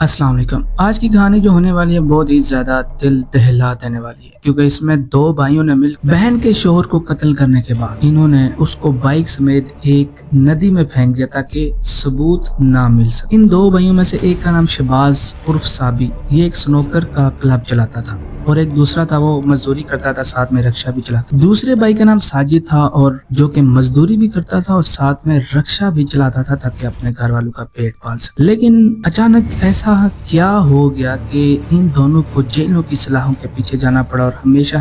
السلام علیکم۔ آج کی کہانی جو ہونے والی ہے بہت ہی زیادہ دل دہلا دینے والی ہے، کیونکہ اس میں دو بھائیوں نے مل بہن کے شوہر کو قتل کرنے کے بعد انہوں نے اس کو بائک سمیت ایک ندی میں پھینک دیا تاکہ ثبوت نہ مل سکے۔ ان دو بھائیوں میں سے ایک کا نام شہباز عرف صابی، یہ ایک سنوکر کا کلب چلاتا تھا، اور ایک دوسرا تھا وہ مزدوری کرتا تھا، ساتھ میں رکشہ بھی چلاتا۔ دوسرے بھائی کا نام ساجد تھا، اور جو کہ مزدوری بھی کرتا تھا اور ساتھ میں رکشہ بھی چلاتا تھا تاکہ اپنے گھر والوں کا پیٹ پال سکے۔ لیکن اچانک ایسا کیا ہو گیا کہ ان دونوں کو جیلوں کی سلاخوں کے پیچھے جانا پڑا اور ہمیشہ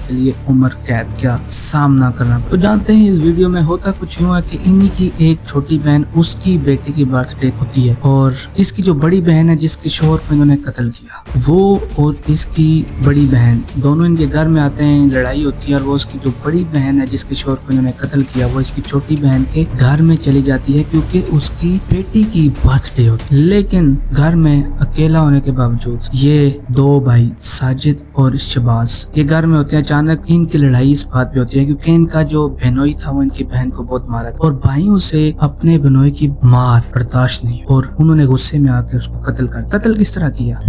کے لیے عمر قید کا سامنا کرنا پڑا۔ تو جانتے ہیں اس ویڈیو میں ہوتا کچھ یوں ہے کہ انہی کی ایک چھوٹی بہن، اس کی بیٹی کی برتھ ڈے ہوتی ہے، اور اس کی جو بڑی بہن ہے جس کے شوہر کو انہوں نے قتل کیا، وہ اور اس کی بڑی بہن دونوں ان کے گھر میں آتے ہیں، لڑائی ہوتی ہے، اور وہ اس کی جو بڑی بہن ہے جس کے شوہر کو انہوں نے قتل کیا، وہ اس کی چھوٹی بہن کے گھر میں چلی جاتی ہے کیونکہ اس کی بیٹی کی برتھ ڈے ہوتی ہے۔ لیکن گھر میں اکیلا ہونے کے باوجود یہ دو بھائی ساجد اور شہباز یہ گھر میں ہوتے ہیں۔ اچانک ان کی لڑائی اس بات پہ ہوتی ہے کیونکہ ان کا جو بہنوئی تھا وہ ان کی بہن کو بہت مارا اور بھائیوں سے اپنے بہنوئی کی مار برداشت نہیں، اور انہوں نے غصے میں آ کے اس کو قتل کس طرح کیا؟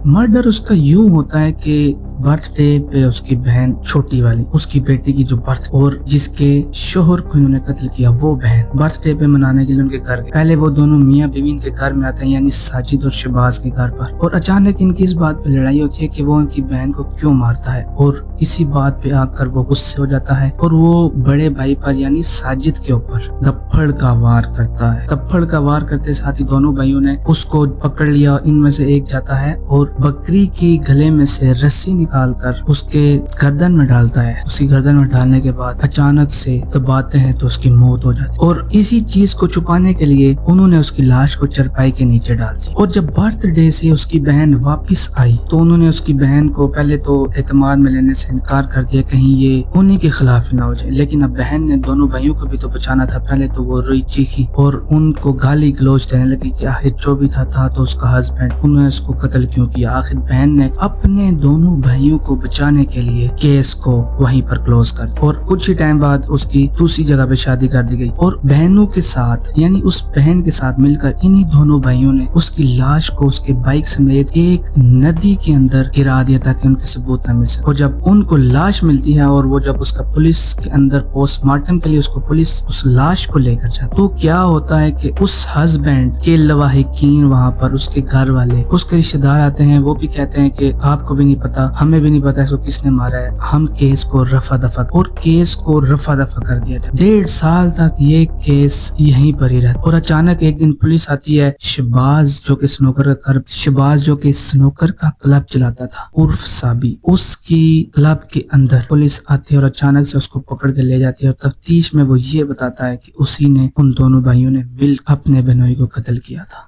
مرڈر اس کا یوں ہوتا ہے کہ برتھ ڈے پہ اس کی بہن چھوٹی والی، اس کی بیٹی کی جو برتھ، اور جس کے شوہر کو انہوں نے قتل کیا وہ بہن برتھ ڈے پہ منانے کے لیے ان کے گھر گئے۔ پہلے وہ دونوں میاں بیوی ان کے گھر میں آتے ہیں، یعنی ساجد اور شہباز کے گھر پر، اور اچانک ان کی اس بات پہ لڑائی ہوتی ہے کہ وہ ان کی بہن کو کیوں مارتا ہے، اور اسی بات پہ آ کر وہ غصے ہو جاتا ہے اور وہ بڑے بھائی پر یعنی ساجد کے اوپر دھپڑ کا وار کرتا ہے۔ دھپڑ کا وار کرتے ساتھ ہی دونوں بھائیوں نے اس کو پکڑ لیا، ان میں سے ایک جاتا ہے اور بکری کی گلے میں سے رسی نکال کر اس کے گردن میں ڈالتا ہے۔ اس کی گردن میں ڈالنے کے بعد اچانک سے دباتے ہیں تو اس کی موت ہو جاتی، اور اسی چیز کو چھپانے کے لیے انہوں نے اس کی لاش کو چرپائی کے نیچے ڈال دی۔ اور جب برتھ ڈے سے اس کی بہن واپس آئی تو انہوں نے اس کی بہن کو پہلے تو اعتماد میں لینے سے انکار کر دیا، کہیں یہ انہی کے خلاف نہ ہو جائے، لیکن اب بہن نے دونوں بھائیوں کو بھی تو بچانا تھا۔ پہلے تو وہ روئی چیخی اور ان کو گالی گلوچ دینے لگی کہ آخر جو بھی تھا تو اس کا ہسبینڈ، انہوں نے اس کو قتل کیوں کیا؟ آخر بہن نے اپنے دونوں بھائیوں کو بچانے کے لیے کیس کو وہیں پر کلوز کر دیا، اور کچھ ہی ٹائم بعد اس کی دوسری جگہ پہ شادی کر دی گئی، اور بہنوں کے ساتھ یعنی اس بہن کے ساتھ مل کر انہی دونوں بھائیوں نے اس کی لاش کو اس کے بائک سمیت ایک ندی کے اندر گرا دیا تاکہ ان کے ثبوت نہ مل سکے۔ اور جب ان کو لاش ملتی ہے اور وہ جب اس کا پولیس کے اندر پوسٹ مارٹم کے لیے اس کو پولیس اس لاش کو لے کر جاتی، تو کیا ہوتا ہے کہ اس ہسبینڈ کے لواحقین وہاں پر اس کے گھر والے، اس کے رشتہ دار آتے ہیں، وہ بھی کہتے ہیں کہ آپ کو بھی نہیں پتا، ہمیں بھی نہیں پتا اس کو کس نے مارا ہے، ہم کیس کو رفع دفع کر دیا جائے۔ 1.5 سال تک یہ کیس یہیں پر ہی رہتا، اور اچانک ایک دن پولیس آتی ہے۔ شہباز جو کہ سنوکر کا کلب چلاتا تھا، عرف صابی، اس کی کلب کے اندر پولیس آتی ہے اور اچانک سے اس کو پکڑ کے لے جاتی ہے، اور تفتیش میں وہ یہ بتاتا ہے کہ اسی نے ان دونوں بھائیوں نے مل اپنے بہنوئی کو قتل کیا تھا۔